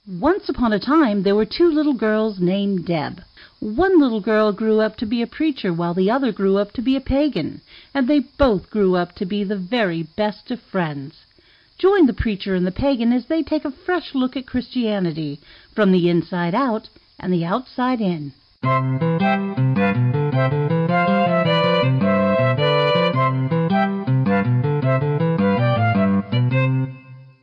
Once upon a time, there were two little girls named Deb. One little girl grew up to be a preacher while the other grew up to be a pagan, and they both grew up to be the very best of friends. Join the preacher and the pagan as they take a fresh look at Christianity, from the inside out and the outside in.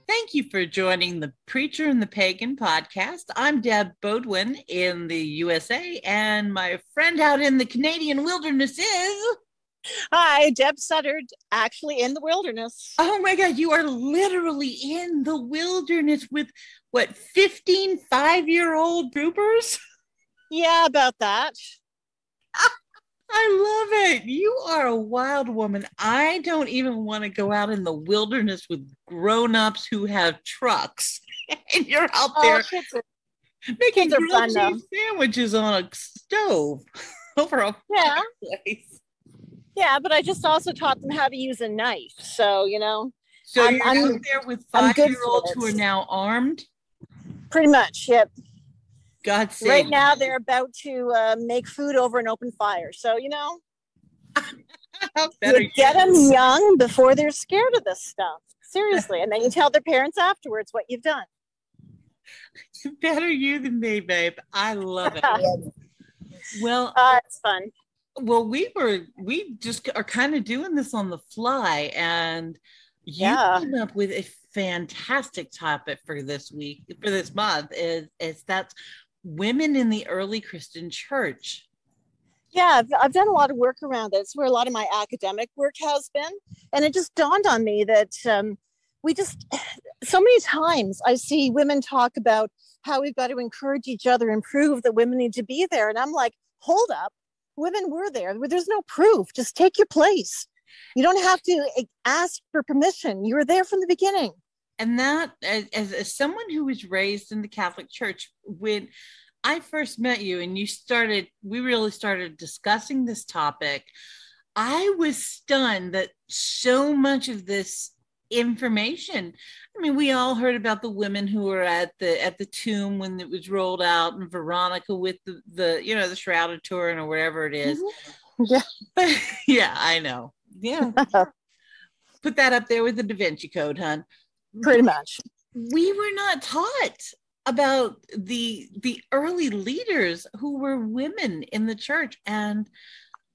Thank you for joining the Preacher and the Pagan podcast. I'm Deb Bodwin in the USA, and my friend out in the Canadian wilderness is... Hi, Deb Suttard, actually in the wilderness. Oh my God, you are literally in the wilderness with, 15 5-year-old troopers? Yeah, about that. I love it. You are a wild woman. I don't even want to go out in the wilderness with grown-ups who have trucks. And you're out there making grilled cheese sandwiches on a stove over a fireplace. Yeah, but I just also taught them how to use a knife. So, So you're out there with 5-year-olds who are now armed? Pretty much, yep. God save Right now, they're about to make food over an open fire. So, you get them young before they're scared of this stuff. Seriously. And then you tell their parents afterwards what you've done. Better you than me, babe. I love it. Well, it's fun. Well, we just are kind of doing this on the fly, and you came up with a fantastic topic for this month is that's women in the early Christian church. Yeah, I've done a lot of work around it. It's where a lot of my academic work has been, and it just dawned on me that we just so many times I see women talk about how we've got to encourage each other and prove that women need to be there, and I'm like, hold up. Women were there. There's no proof. Just take your place. You don't have to ask for permission. You were there from the beginning. And that, as someone who was raised in the Catholic Church, when I first met you and we really started discussing this topic, I was stunned that so much of this information, I mean, we all heard about the women who were at the tomb when it was rolled out, and Veronica with the shrouded Turin or whatever it is. Yeah. Yeah, I know. Yeah. Put that up there with the Da Vinci Code, hon. Pretty much. We were not taught about the early leaders who were women in the church. And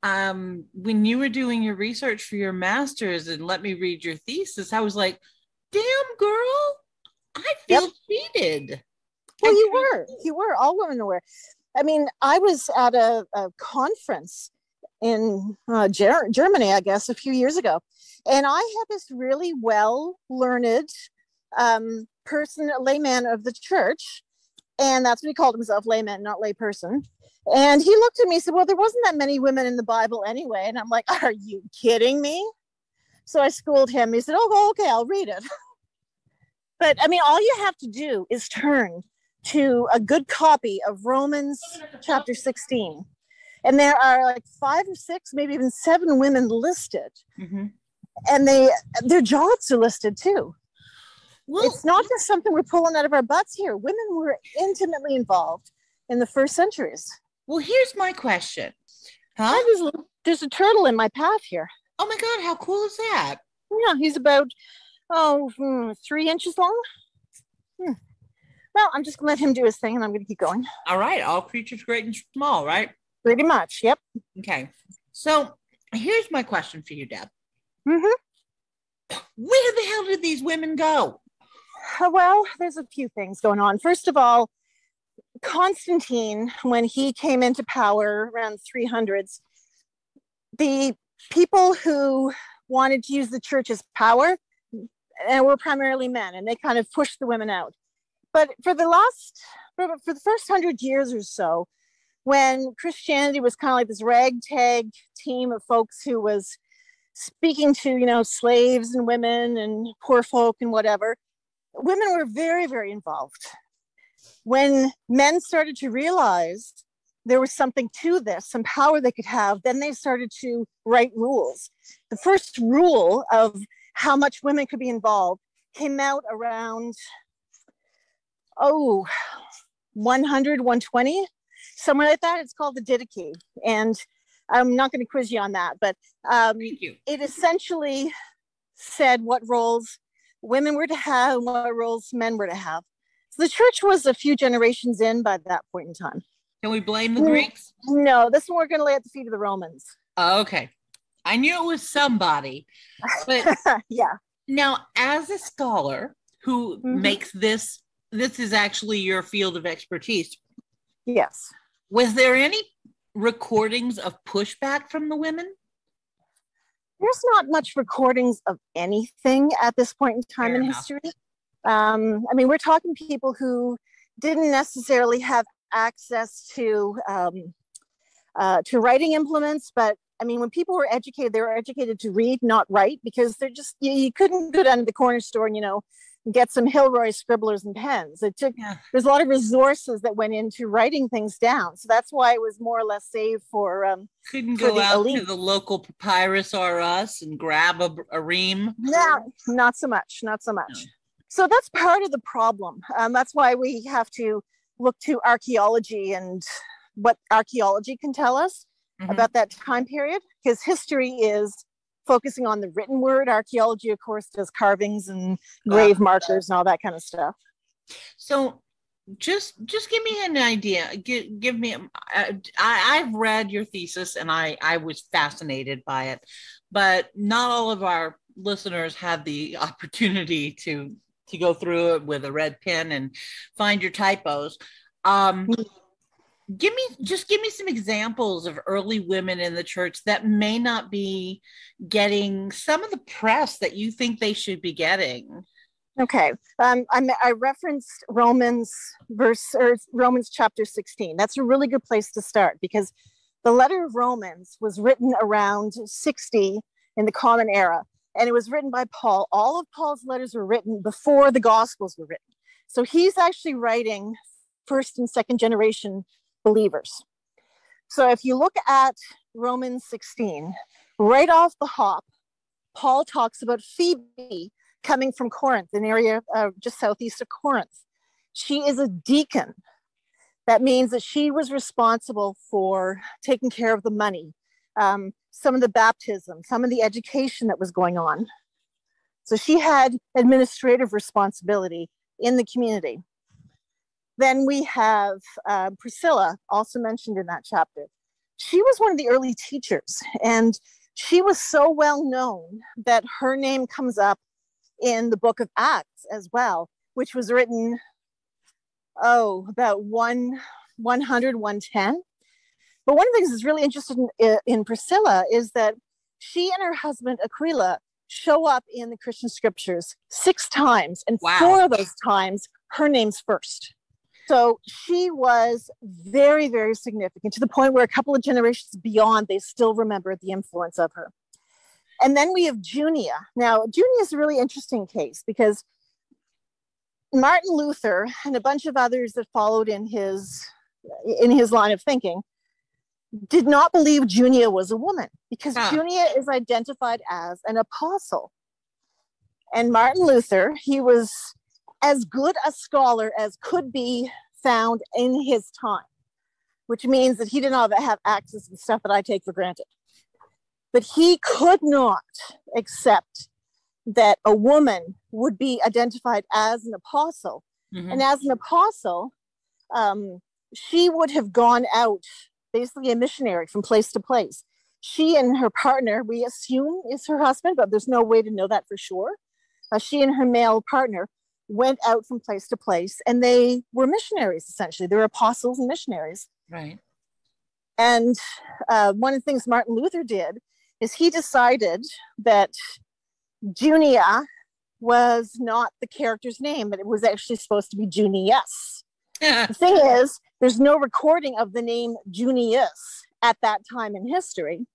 when you were doing your research for your master's and let me read your thesis, I was like, damn girl, I feel cheated. Well, you were, all women were. I mean, I was at a conference in Germany, I guess, a few years ago. And I had this really well-learned person, a layman of the church. And that's what he called himself, layman, not layperson. And he looked at me and said, well, there wasn't that many women in the Bible anyway. And I'm like, are you kidding me? So I schooled him. He said, oh, okay, I'll read it. But I mean, all you have to do is turn to a good copy of Romans chapter 16. And there are like 5 or 6, maybe even 7 women listed. Mm-hmm. And their jobs are listed too. Well, it's not just something we're pulling out of our butts here. Women were intimately involved in the first centuries. Well, here's my question. There's a turtle in my path here. Oh my God, how cool is that? Yeah, he's about 3 inches long. Well, I'm just gonna let him do his thing and I'm gonna keep going. All right, all creatures great and small, right? Pretty much, yep. Okay, so here's my question for you, Deb. Mm-hmm. Where the hell did these women go? Well, there's a few things going on. First of all, Constantine, when he came into power around 300s, the people who wanted to use the church as power were primarily men, and they kind of pushed the women out. But for the first 100 years or so, when Christianity was kind of like this ragtag team of folks who was speaking to, slaves and women and poor folk and whatever, women were very, very involved. When men started to realize there was something to this, some power they could have, then they started to write rules. The first rule of how much women could be involved came out around oh, 100, 120, somewhere like that. It's called the Didache. And I'm not going to quiz you on that, but Thank you. it essentially said what roles women were to have and what roles men were to have. So the church was a few generations in by that point in time. Can we blame the Greeks? No, this one we're going to lay at the feet of the Romans. Okay. I knew it was somebody. But yeah. now, as a scholar who makes this is actually your field of expertise. Yes. Was there any recordings of pushback from the women? There's not much recordings of anything at this point in time in history. I mean, we're talking people who didn't necessarily have access to writing implements, but I mean, when people were educated, they were educated to read, not write, because they're just, you couldn't go down to the corner store and, get some Hilroy scribblers and pens. It took, there's a lot of resources that went into writing things down. So that's why it was more or less saved for, couldn't go out to the local Papyrus R Us and grab a ream. No, not so much. No. So that's part of the problem. That's why we have to look to archaeology and what archaeology can tell us about that time period, because history is focusing on the written word. Archaeology, of course, does carvings and grave markers and all that kind of stuff. So just give me an idea. Give me, I've read your thesis and I was fascinated by it, but not all of our listeners had the opportunity to go through it with a red pen and find your typos. Give me some examples of early women in the church that may not be getting some of the press that you think they should be getting. Okay. I referenced Romans chapter 16. That's a really good place to start, because the letter of Romans was written around 60 in the Common Era, and it was written by Paul. All of Paul's letters were written before the Gospels were written. So he's actually writing first and second generation believers. So if you look at Romans 16, right off the hop, Paul talks about Phoebe coming from Corinth, an area just southeast of Corinth. She is a deacon. That means that she was responsible for taking care of the money, some of the baptism, some of the education that was going on. So she had administrative responsibility in the community. Then we have Priscilla, also mentioned in that chapter. She was one of the early teachers, and she was so well known that her name comes up in the book of Acts as well, which was written, about 100, 110. But one of the things that's really interesting in Priscilla is that she and her husband Aquila show up in the Christian scriptures 6 times, and 4 of those times her name's first. So she was very, very significant, to the point where a couple of generations beyond, they still remember the influence of her. And then we have Junia. Now, Junia is a really interesting case, because Martin Luther and a bunch of others that followed in his line of thinking did not believe Junia was a woman, because Junia is identified as an apostle. And Martin Luther, he was as good a scholar as could be found in his time, which means that he did not have access to stuff that I take for granted. But he could not accept that a woman would be identified as an apostle. And as an apostle, she would have gone out, basically a missionary from place to place. She and her partner, we assume is her husband, but there's no way to know that for sure. She and her male partner went out from place to place, and they were missionaries, essentially. They were apostles and missionaries. Right. And one of the things Martin Luther did is he decided that Junia was not the character's name, but it was actually supposed to be Junius. The thing is, there's no recording of the name Junius at that time in history.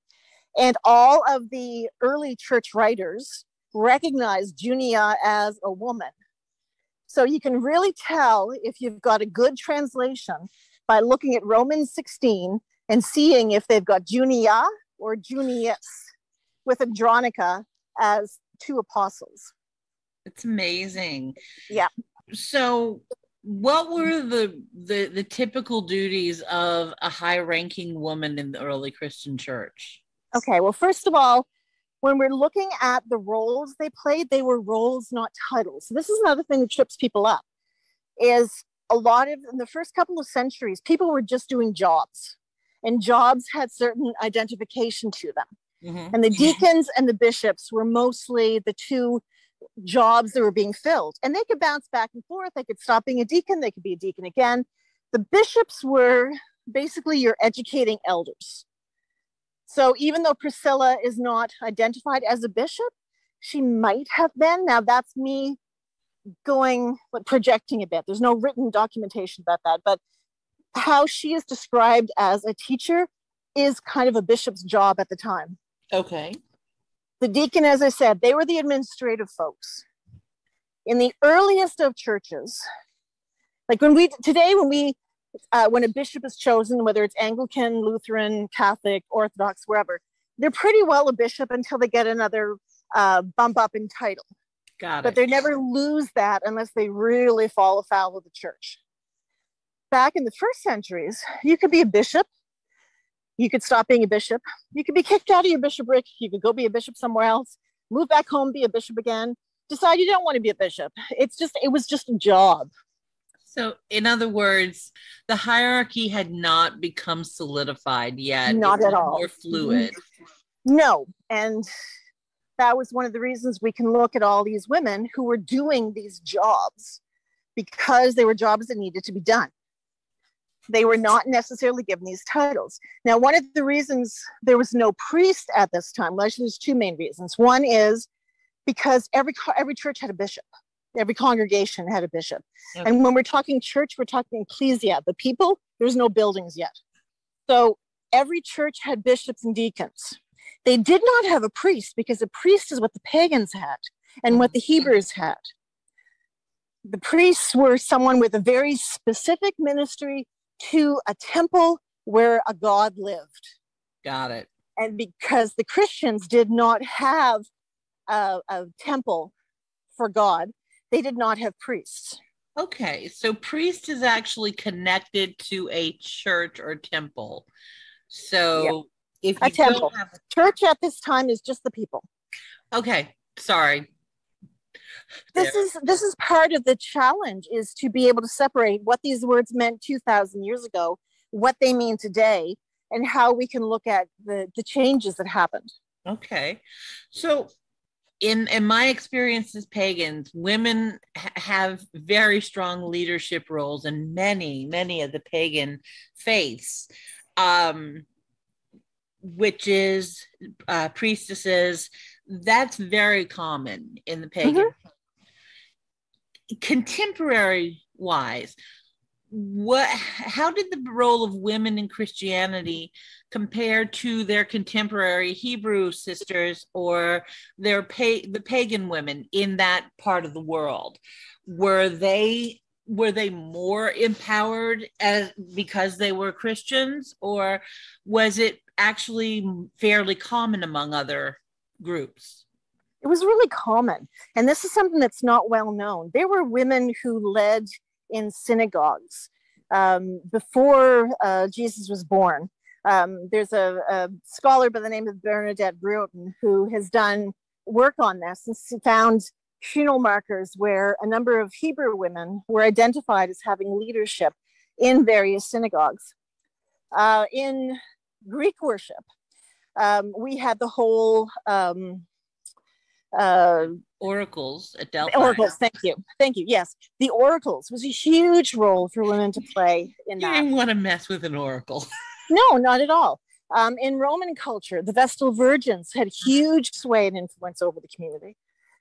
And all of the early church writers recognized Junia as a woman. So you can really tell if you've got a good translation by looking at Romans 16 and seeing if they've got Junia or Junius with Andronica as 2 apostles. It's amazing. Yeah. So what were the typical duties of a high-ranking woman in the early Christian church? Okay, well, first of all, when we're looking at the roles they played, they were roles, not titles. So this is another thing that trips people up, is a lot of, in the first couple of centuries, people were just doing jobs, and jobs had certain identification to them. Mm-hmm. And the deacons and the bishops were mostly the two jobs that were being filled. And they could bounce back and forth. They could stop being a deacon. They could be a deacon again. The bishops were basically your educating elders. So even though Priscilla is not identified as a bishop, she might have been. Now that's me projecting a bit. There's no written documentation about that. But how she is described as a teacher is kind of a bishop's job at the time. Okay. The deacon, as I said, they were the administrative folks. In the earliest of churches, like when a bishop is chosen, whether it's Anglican, Lutheran, Catholic, Orthodox, wherever, they're pretty well a bishop until they get another bump up in title. Got it. But they never lose that unless they really fall afoul of the church. Back in the first centuries, you could be a bishop. You could stop being a bishop. You could be kicked out of your bishopric. You could go be a bishop somewhere else, move back home, be a bishop again, decide you don't want to be a bishop. It was just a job. So in other words, the hierarchy had not become solidified yet. Not at all. More fluid. No. And that was one of the reasons we can look at all these women who were doing these jobs, because they were jobs that needed to be done. They were not necessarily given these titles. Now, one of the reasons there was no priest at this time, well, actually, there's two main reasons. One is because every church had a bishop. Every congregation had a bishop. Okay. And when we're talking church, we're talking ecclesia, the people. There's no buildings yet. So every church had bishops and deacons. They did not have a priest, because a priest is what the pagans had and what the Hebrews had. The priests were someone with a very specific ministry to a temple where a god lived. Got it. And because the Christians did not have a temple for God, they did not have priests. Okay, so priest is actually connected to a church or temple. So if you a temple. Don't have church at this time is just the people. Okay, sorry. This is part of the challenge, is to be able to separate what these words meant 2,000 years ago, what they mean today, and how we can look at the changes that happened. Okay. So in my experience as pagans, women have very strong leadership roles in many of the pagan faiths, witches, priestesses. That's very common in the pagan. Mm-hmm. Contemporary wise, how did the role of women in Christianity compare to their contemporary Hebrew sisters or the pagan women in that part of the world? Were they more empowered because they were Christians, or was it actually fairly common among other groups? It was really common. And this is something that's not well known. There were women who led in synagogues before Jesus was born. There's a scholar by the name of Bernadette Bruton who has done work on this and found communal markers where a number of Hebrew women were identified as having leadership in various synagogues. In Greek worship, we had the whole oracles at Delphi. Oracles, thank you. Yes, the oracles was a huge role for women to play in that. You didn't want to mess with an oracle. No, not at all. In Roman culture, the Vestal Virgins had huge sway and influence over the community.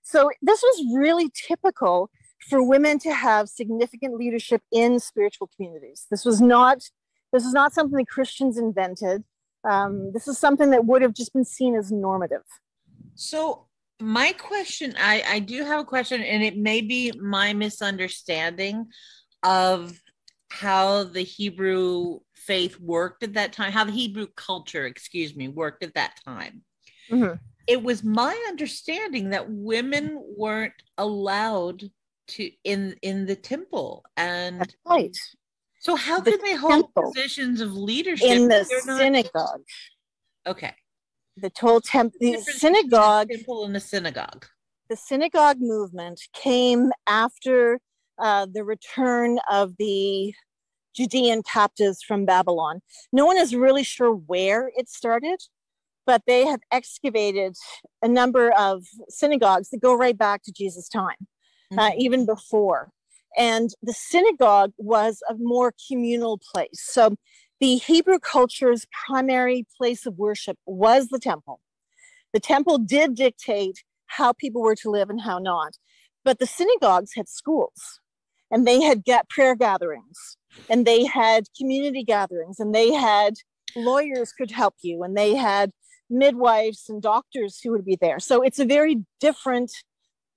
So this was really typical for women to have significant leadership in spiritual communities. This is not something that Christians invented. This is something that would have just been seen as normative. So my question, I do have a question, and it may be my misunderstanding of how the Hebrew faith worked at that time, how the Hebrew culture, worked at that time. Mm-hmm. It was my understanding that women weren't allowed to in the temple. And That's right. so how The can they hold temple. positions of leadership In the if they're not synagogue. okay? The the Difference synagogue, between a temple and a synagogue. the synagogue movement came after the return of the Judean captives from Babylon. No one is really sure where it started, but they have excavated a number of synagogues that go right back to Jesus' time, even before. And the synagogue was a more communal place. So the Hebrew culture's primary place of worship was the temple. The temple did dictate how people were to live and how not. But the synagogues had schools, and they had prayer gatherings, and they had community gatherings, and they had lawyers could help you, and they had midwives and doctors who would be there. So it's a very different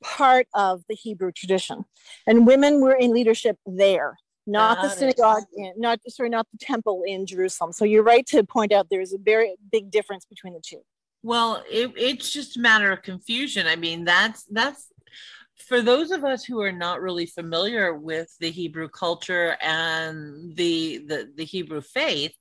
part of the Hebrew tradition. And women were in leadership there, not the synagogue, not the temple in Jerusalem. So you're right to point out there's a very big difference between the two. Well, it's just a matter of confusion. I mean, that's for those of us who are not really familiar with the Hebrew culture and the Hebrew faith,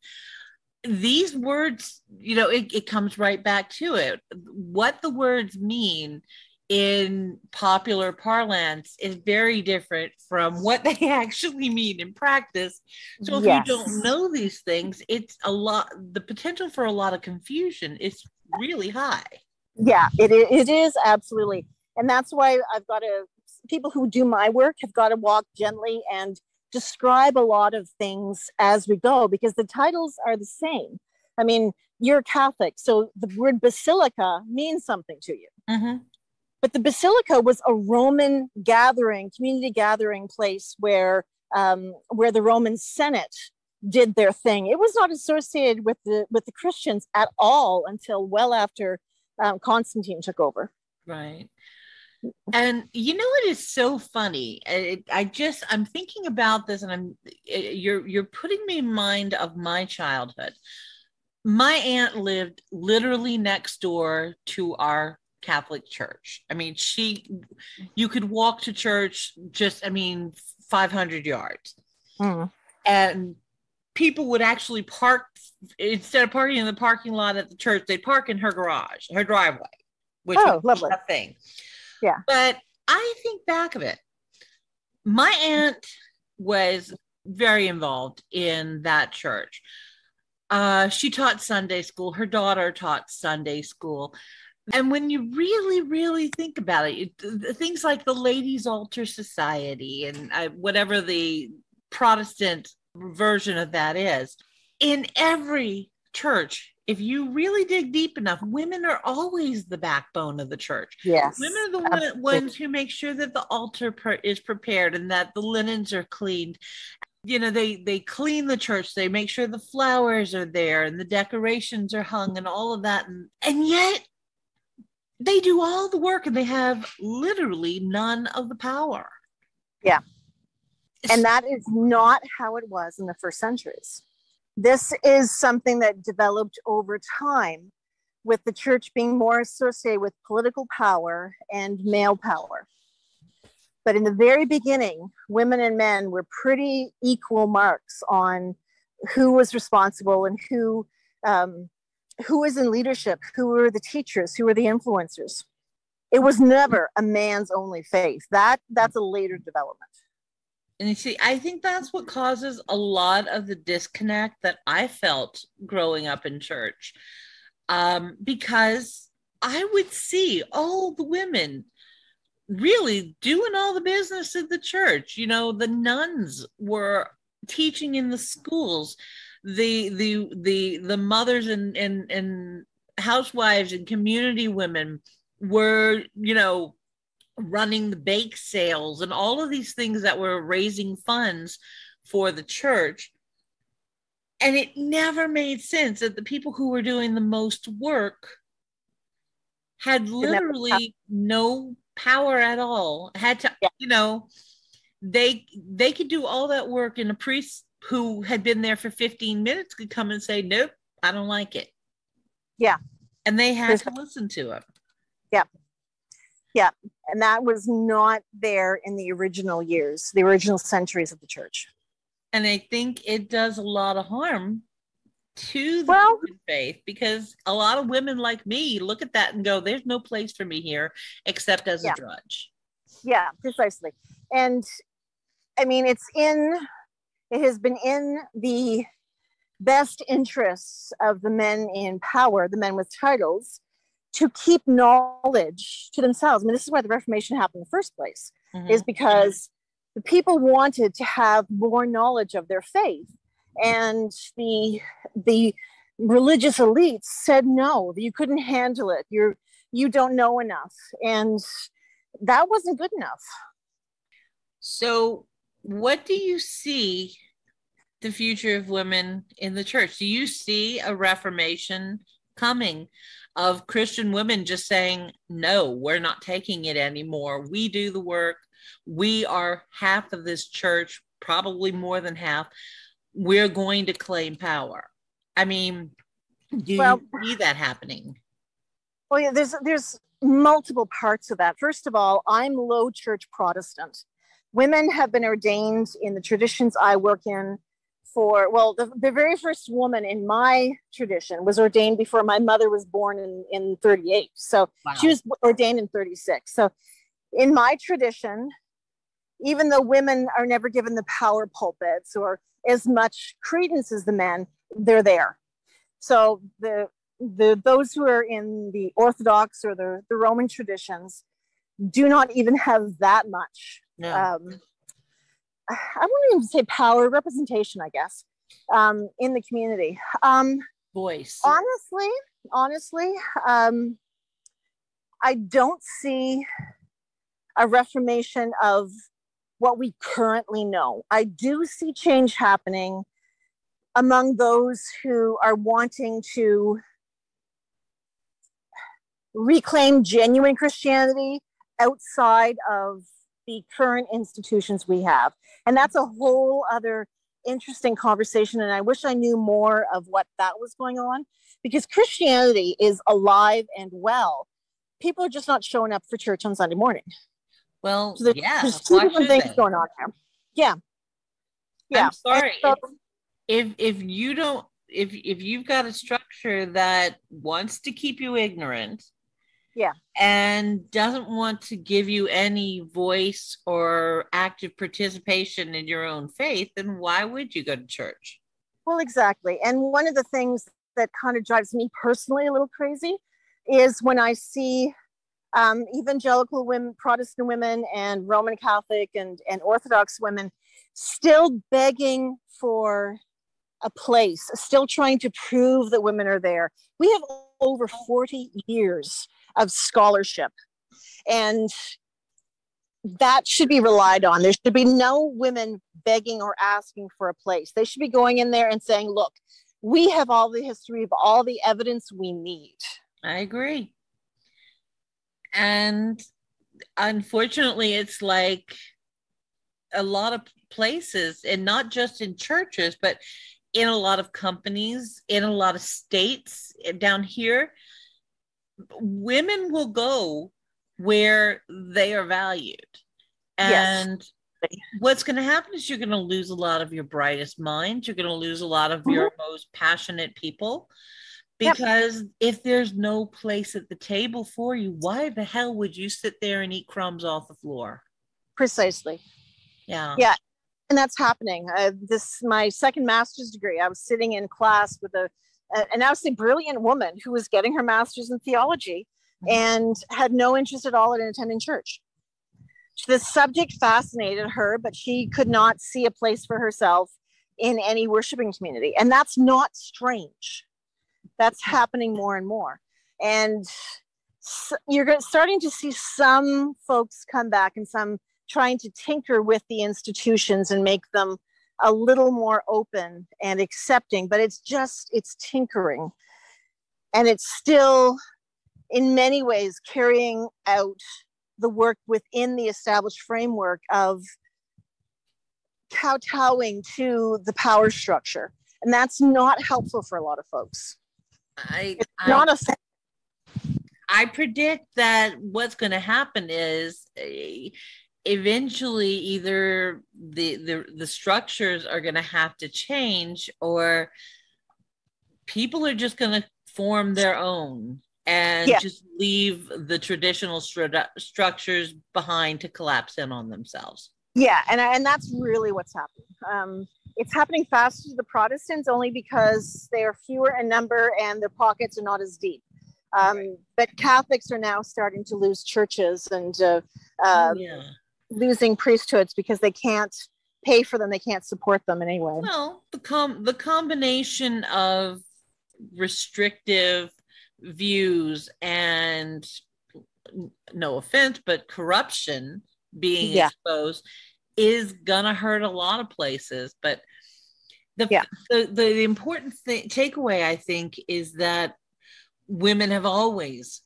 these words, it comes right back to it. What the words mean in popular parlance is very different from what they actually mean in practice. So if you don't know these things, it's the potential for a lot of confusion is really high. Yeah, it is absolutely. And that's why people who do my work have got to walk gently and describe a lot of things as we go, because the titles are the same. I mean, you're Catholic, so the word basilica means something to you. Mm-hmm. But the basilica was a Roman community gathering place where the Roman Senate did their thing. It was not associated with the Christians at all until well after Constantine took over. Right. And it is so funny. I'm thinking about this, and you're putting me in mind of my childhood. My aunt lived literally next door to our Catholic church. I mean, you could walk to church 500 yards. And people would actually park, instead of parking in the parking lot at the church, they'd park in her garage, her driveway, which was lovely. a thing. Yeah. But I think back of it, my aunt was very involved in that church. She taught Sunday school. Her daughter taught Sunday school. And when you really, really think about it, things like the Ladies' Altar Society and whatever the Protestant version of that is, in every church, if you really dig deep enough, women are always the backbone of the church. Yes, women are the ones who make sure that the altar is prepared and that the linens are cleaned. They clean the church. They make sure the flowers are there and the decorations are hung and all of that. And yet they do all the work and they have literally none of the power. Yeah. And that is not how it was in the first centuries. This is something that developed over time, with the church being more associated with political power and male power. But in the very beginning, women and men were pretty equal marks on who was responsible and who was in leadership, who were the teachers, who were the influencers. It was never a man's only faith. That's a later development. And you see, I think that's what causes a lot of the disconnect that I felt growing up in church. Because I would see all the women really doing all the business of the church. The nuns were teaching in the schools. The mothers and housewives and community women were, running the bake sales and all of these things that were raising funds for the church. And it never made sense that the people who were doing the most work had literally no power at all. Had to, they could do all that work, and a priest who had been there for 15 minutes could come and say, nope, I don't like it. Yeah. And they had to listen to it. Yeah. Yeah. And that was not there in the original years, the original centuries of the church. And I think it does a lot of harm to the Well, Christian faith, because a lot of women like me look at that and go, there's no place for me here except as a yeah. drudge. Yeah, precisely. And I mean, it has been in the best interests of the men in power, the men with titles, to keep knowledge to themselves. I mean, this is why the Reformation happened in the first place, is because the people wanted to have more knowledge of their faith. And the religious elites said, no, you couldn't handle it. You don't know enough. And that wasn't good enough. So what do you see the future of women in the church? Do you see a reformation coming of Christian women just saying, no, we're not taking it anymore. We do the work. We are half of this church, probably more than half. We're going to claim power. I mean, do you see that happening? Well, yeah, there's multiple parts of that. First of all, I'm low church Protestant. Women have been ordained in the traditions I work in for, well, the very first woman in my tradition was ordained before my mother was born in 38. So wow. She was ordained in 36. So in my tradition, even though women are never given the power pulpits or as much credence as the men, they're there. So those who are in the Orthodox or the Roman traditions do not even have that much. No. I wouldn't even say power, representation, I guess, in the community. Voice. Honestly, I don't see a reformation of what we currently know. I do see change happening among those who are wanting to reclaim genuine Christianity outside of the current institutions we have. And that's a whole other interesting conversation. And I wish I knew more of what that was going on, because Christianity is alive and well. People are just not showing up for church on Sunday morning. Well, so there's two different things going on there. Yeah. I'm sorry. So, if you've got a structure that wants to keep you ignorant, and doesn't want to give you any voice or active participation in your own faith, then why would you go to church? Well, exactly. And one of the things that kind of drives me personally a little crazy is when I see evangelical women, Protestant women, and Roman Catholic and Orthodox women still begging for a place, still trying to prove that women are there. We have over 40 years of scholarship, and that should be relied on. There should be no women begging or asking for a place. They should be going in there and saying, look, we have all the history of all the evidence we need. I agree. And unfortunately, it's like a lot of places, and not just in churches, but in a lot of companies, in a lot of states down here, women will go where they are valued. And what's going to happen is you're going to lose a lot of your brightest minds. You're going to lose a lot of your most passionate people, because if there's no place at the table for you, why the hell would you sit there and eat crumbs off the floor? Precisely. Yeah. Yeah. And that's happening. My second master's degree, I was sitting in class with an absolutely brilliant woman who was getting her master's in theology and had no interest at all in attending church. The subject fascinated her, but she could not see a place for herself in any worshiping community. And that's not strange. That's happening more and more. And you're starting to see some folks come back, and some trying to tinker with the institutions and make them a little more open and accepting, but it's tinkering. And it's still, in many ways, carrying out the work within the established framework of kowtowing to the power structure. And that's not helpful for a lot of folks. I predict that what's going to happen is eventually either the structures are going to have to change, or people are just going to form their own and just leave the traditional structures behind to collapse in on themselves. Yeah, and that's really what's happening. It's happening faster to the Protestants only because they are fewer in number and their pockets are not as deep. But Catholics are now starting to lose churches and losing priesthoods because they can't pay for them. They can't support them in any way. Well, the combination of restrictive views and, no offense, but corruption being exposed is gonna hurt a lot of places. But the important takeaway, I think, is that women have always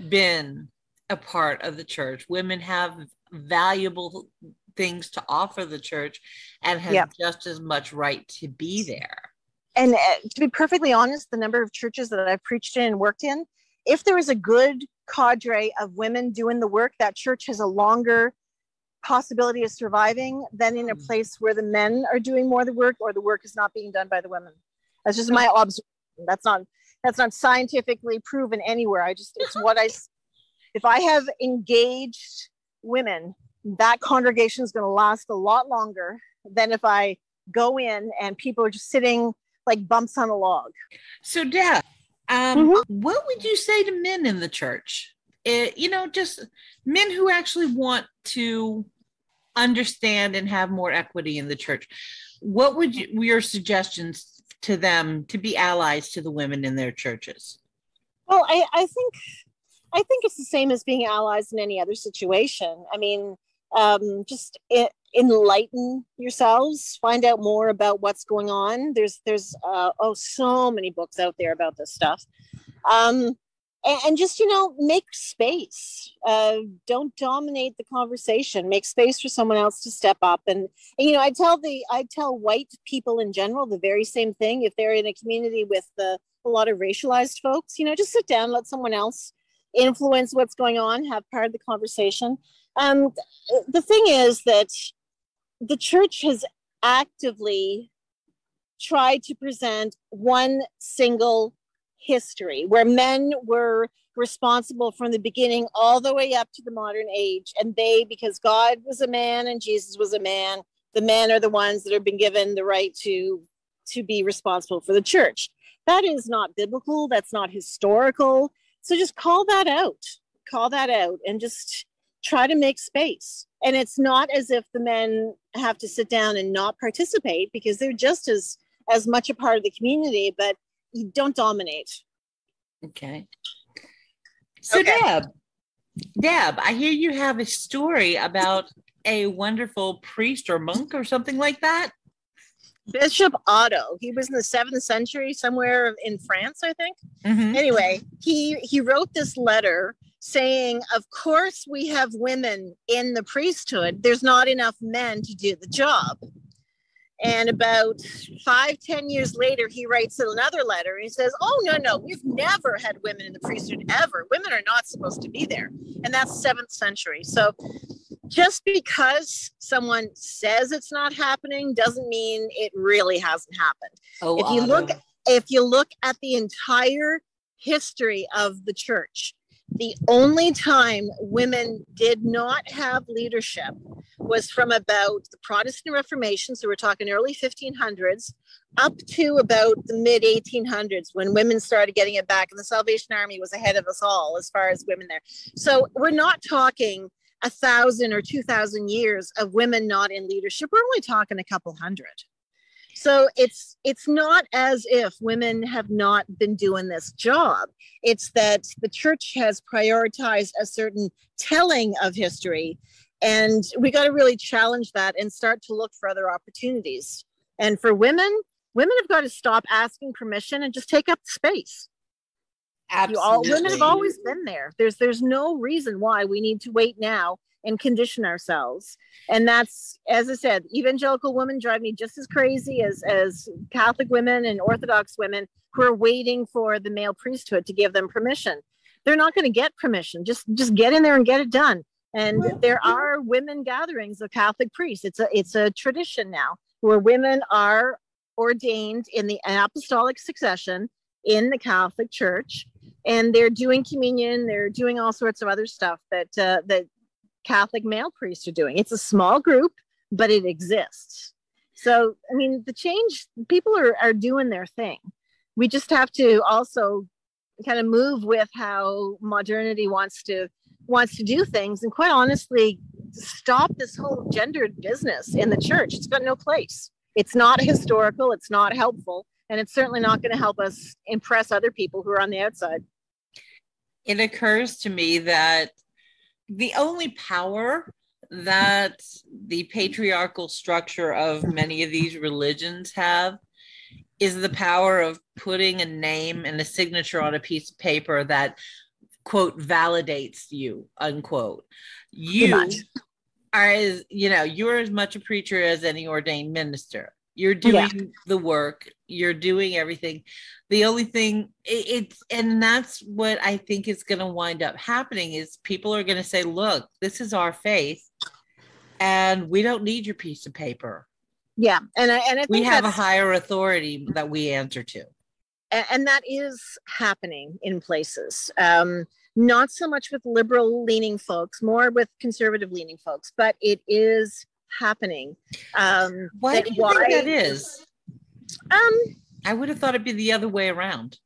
been a part of the church. Women have valuable things to offer the church and have just as much right to be there. And to be perfectly honest, the number of churches that I've preached in and worked in, if there is a good cadre of women doing the work, that church has a longer possibility of surviving than in a place where the men are doing more of the work or the work is not being done by the women. That's just my observation. That's not scientifically proven anywhere. It's what if I have engaged women, that congregation is going to last a lot longer than if I go in and people are just sitting like bumps on a log. So Deb, what would you say to men in the church? Just men who actually want to understand and have more equity in the church. What would your suggestions to them to be allies to the women in their churches? Well, I think it's the same as being allies in any other situation. I mean, just enlighten yourselves, find out more about what's going on. There's so many books out there about this stuff. And just, make space. Don't dominate the conversation. Make space for someone else to step up. And I tell white people in general the very same thing. If they're in a community with a lot of racialized folks, just sit down, let someone else influence what's going on, have part of the conversation. The thing is that the church has actively tried to present one single history where men were responsible from the beginning all the way up to the modern age, and because God was a man and Jesus was a man, the men are the ones that have been given the right to be responsible for the church. That is not biblical. That's not historical. So just call that out and just try to make space. And it's not as if the men have to sit down and not participate, because they're just as much a part of the community, but you don't dominate. Okay. So Deb, I hear you have a story about a wonderful priest or monk or something like that. Bishop Otto. He was in the 7th century, somewhere in France, I think. Mm-hmm. Anyway, he wrote this letter saying, of course we have women in the priesthood. There's not enough men to do the job. And about 5-10 years later, he writes another letter. And he says, oh, no, we've never had women in the priesthood ever. Women are not supposed to be there. And that's 7th century. So just because someone says it's not happening doesn't mean it really hasn't happened. Oh, if you look at the entire history of the church, the only time women did not have leadership was from about the Protestant Reformation, so we're talking early 1500s, up to about the mid 1800s, when women started getting it back, and the Salvation Army was ahead of us all as far as women there. So we're not talking 1,000 or 2,000 years of women not in leadership. We're only talking a couple hundred. So it's not as if women have not been doing this job. It's that the church has prioritized a certain telling of history, and we got to really challenge that and start to look for other opportunities. And for women have got to stop asking permission and just take up space. Absolutely. Women have always been there. There's no reason why we need to wait now and condition ourselves. And that's, as I said, evangelical women drive me just as crazy as Catholic women and Orthodox women who are waiting for the male priesthood to give them permission. they're not going to get permission. Just get in there and get it done. And there are women gatherings of Catholic priests. It's a tradition now where women are ordained in the apostolic succession in the Catholic Church, and they're doing communion. They're doing all sorts of other stuff that Catholic male priests are doing. It's a small group, but it exists. So, I mean, the change, people are doing their thing. We just have to also kind of move with how modernity wants to do things, and quite honestly, stop this whole gendered business in the church. It's got no place. It's not historical, it's not helpful, and it's certainly not going to help us impress other people who are on the outside. It occurs to me that the only power that the patriarchal structure of many of these religions have is the power of putting a name and a signature on a piece of paper that, quote, validates you, unquote. You are, as you know, you're as much a preacher as any ordained minister. You're doing the work, you're doing everything. The only thing and that's what I think is going to wind up happening is people are going to say, look, this is our faith and we don't need your piece of paper. Yeah. And I think we have a higher authority that we answer to. And that is happening in places. Not so much with liberal leaning folks, more with conservative leaning folks, but it is happening. Why do you think that is? I would have thought it'd be the other way around.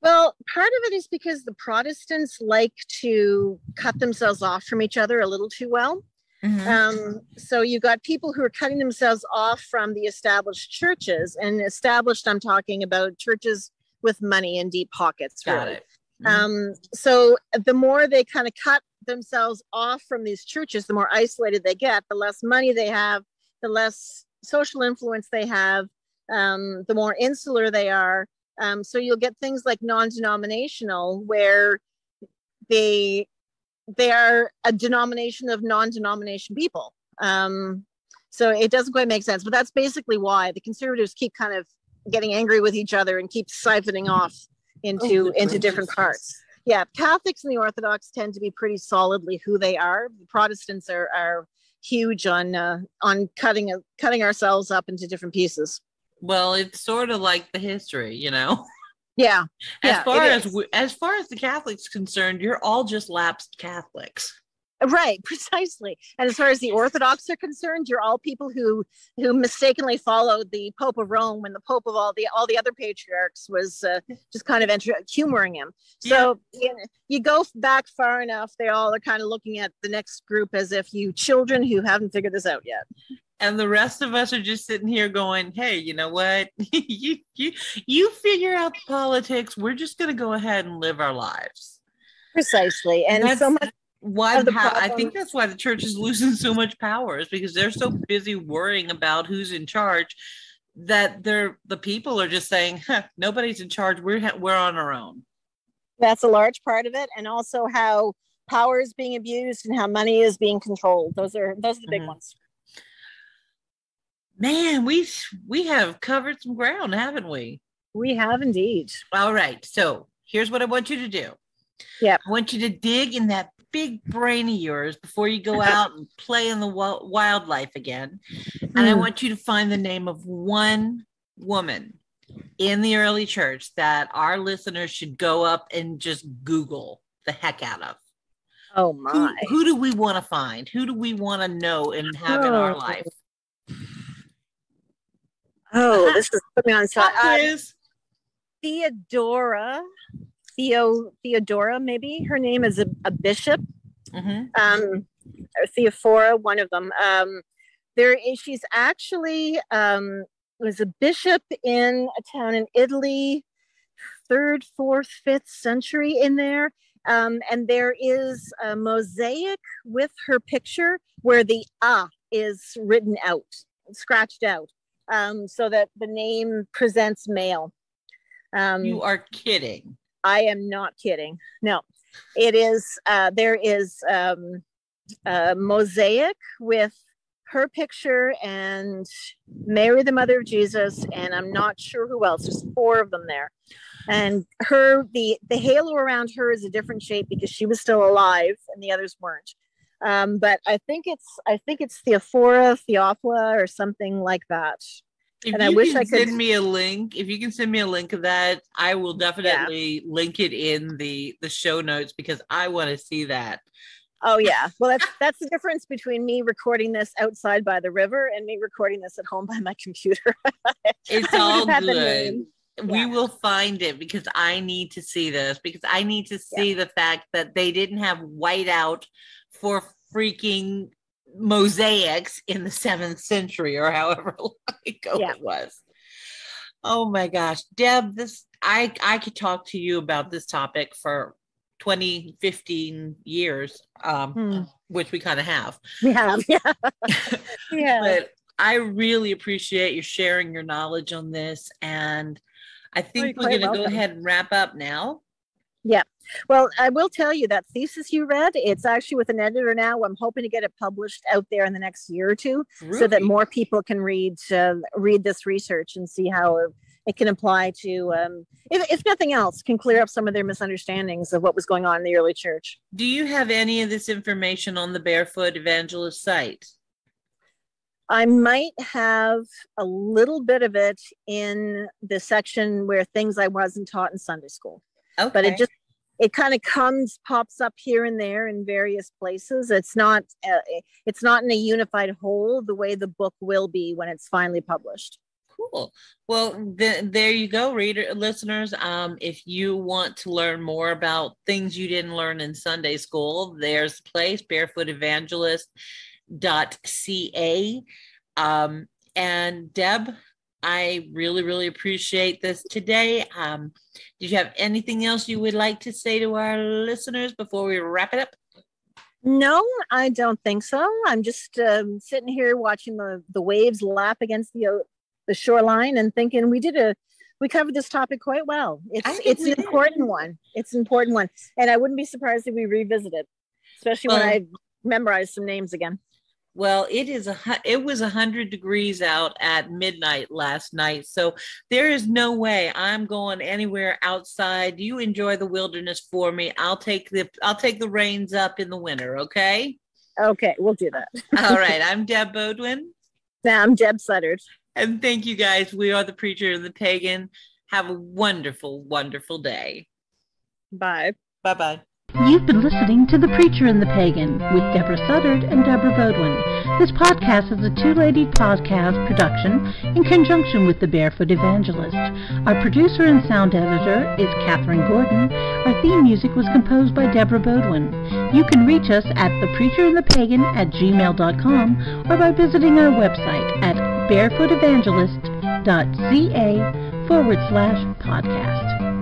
Well, part of it is because the Protestants like to cut themselves off from each other a little too well. Mm-hmm. So you got people who are cutting themselves off from the established churches, and established, I'm talking about churches with money and deep pockets. Got really. It. Mm-hmm. So the more they kind of cut themselves off from these churches, the more isolated they get, the less money they have, the less social influence they have, the more insular they are. So you'll get things like non-denominational, where they are a denomination of non-denomination people. So it doesn't quite make sense, but that's basically why the conservatives keep kind of getting angry with each other and keep siphoning off into different parts. Yeah, Catholics and the Orthodox tend to be pretty solidly who they are. The Protestants are huge on cutting ourselves up into different pieces. Well, it's sort of like the history, you know. Yeah. As far as the Catholics concerned, you're all just lapsed Catholics. Right, precisely. And as far as the Orthodox are concerned, you're all people who mistakenly followed the Pope of Rome when the Pope of all the other patriarchs was just kind of humoring him. So you go back far enough, they all are kind of looking at the next group as if you children who haven't figured this out yet. And the rest of us are just sitting here going, hey, you know what? you figure out the politics. We're just going to go ahead and live our lives. Precisely. And so much. I think that's why the church is losing so much power, is because they're so busy worrying about who's in charge that the people are just saying, nobody's in charge. We're on our own. That's a large part of it. And also how power is being abused and how money is being controlled. Those are the big ones. Man, we have covered some ground, haven't we? We have indeed. All right. So here's what I want you to do. Yeah. I want you to dig in that big brain of yours before you go out and play in the wildlife again. And I want you to find the name of one woman in the early church that our listeners should go up and just Google the heck out of. Oh my. Who do we want to find? Who do we want to know and have in our life? Oh, this is putting me on side. Theodora, maybe her name is a bishop, or Theophora, one of them. She's actually was a bishop in a town in Italy, 3rd, 4th, 5th century in there. And there is a mosaic with her picture where the is written out, scratched out, so that the name presents male. You are kidding. I am not kidding. No, it is. There is a mosaic with her picture and Mary, the mother of Jesus, and I'm not sure who else. There's 4 of them there. And her, the halo around her is a different shape because she was still alive and the others weren't. But I think it's Theophora, Theophila, or something like that. If and I wish I could send me a link. If you can send me a link of that, I will definitely link it in the show notes because I want to see that. Oh yeah. Well, that's the difference between me recording this outside by the river and me recording this at home by my computer. It's all good. We will find it because I need to see this, because I need to see the fact that they didn't have whiteout for freaking mosaics in the 7th century or however long ago it was. Oh my gosh, Deb, I could talk to you about this topic for 20, 15 years, which we kind of have. We have, yeah. But I really appreciate you sharing your knowledge on this, and I think we're going to go ahead and wrap up now. Yeah. Well, I will tell you that thesis you read, it's actually with an editor now. I'm hoping to get it published out there in the next year or 2 so that more people can read this research and see how it can apply to, if nothing else, can clear up some of their misunderstandings of what was going on in the early church. Do you have any of this information on the Barefoot Evangelist site? I might have a little bit of it in the section where things I wasn't taught in Sunday school. Okay. But it kind of pops up here and there in various places. It's not in a unified whole the way the book will be when it's finally published. Cool. Well, there you go, listeners. If you want to learn more about things you didn't learn in Sunday school, there's a place, barefootevangelist.ca. And Deb, I really, really appreciate this today. Did you have anything else you would like to say to our listeners before we wrap it up? No, I don't think so. I'm just sitting here watching the waves lap against the shoreline and thinking we covered this topic quite well. It's an important one. It's an important one. And I wouldn't be surprised if we revisit it, especially when I memorize some names again. Well, it was 100 degrees out at midnight last night, so there is no way I'm going anywhere outside. You enjoy the wilderness for me. I'll take the reins up in the winter. Okay. Okay, we'll do that. All right. I'm Deb Beaudoin. I'm Deb Suttard. And thank you guys. We are the Preacher and the Pagan. Have a wonderful, wonderful day. Bye. Bye-bye. You've been listening to The Preacher and the Pagan with Deborah Suttard and Deborah Beaudoin. This podcast is a two-lady podcast production in conjunction with the Barefoot Evangelist. Our producer and sound editor is Catherine Gordon. Our theme music was composed by Deborah Beaudoin. You can reach us at thepreacherandthepagan@gmail.com or by visiting our website at barefootevangelist.ca/podcast.